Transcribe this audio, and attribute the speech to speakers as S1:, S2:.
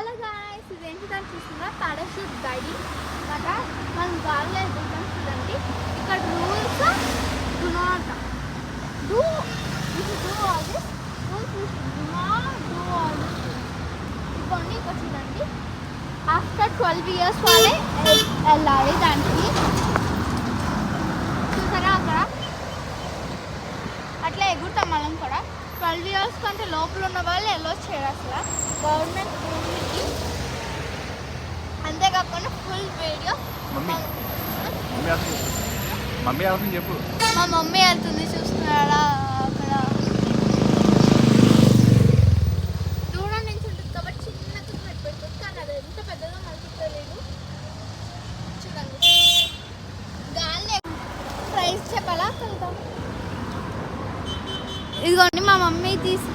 S1: Hello guys, ఇదేంటి దాన్ని చూస్తున్నా పారాషూట్ గైడింగ్ కదా. మనం గాల్లో ఎదుగుతాం చూడండి. ఇక్కడ rules do not do if do all this rules do not do all this. ఇవన్నీ ఇక్కడ చూడండి. ఆఫ్టర్ 12 years వాళ్ళే వెళ్ళాలి దానికి. చూసారా అక్కడ అట్లా ఎగురుతాం మనం కూడా. 12 years కంటే లోపల ఉన్న వాళ్ళు ఎల్లో చేయరు అసలు గవర్నమెంట్ రూల్కి. అంతేకాకుండా ఫుల్ వీడియో
S2: మమ్మీ చెప్పు.
S1: మా మమ్మీ వెళ్తుంది చూస్తున్నాడా అక్కడ. దూరం నుంచి ఉంటుంది కాబట్టి చిన్నగా పెట్టుకుంటుంది, కానీ అది ఎంత పెద్దగా మనకు తెలియదు. చూడండి గాలి ప్రైస్ చెప్పాలా వెళ్తాం. ఇదిగోండి మా మమ్మీ తీసి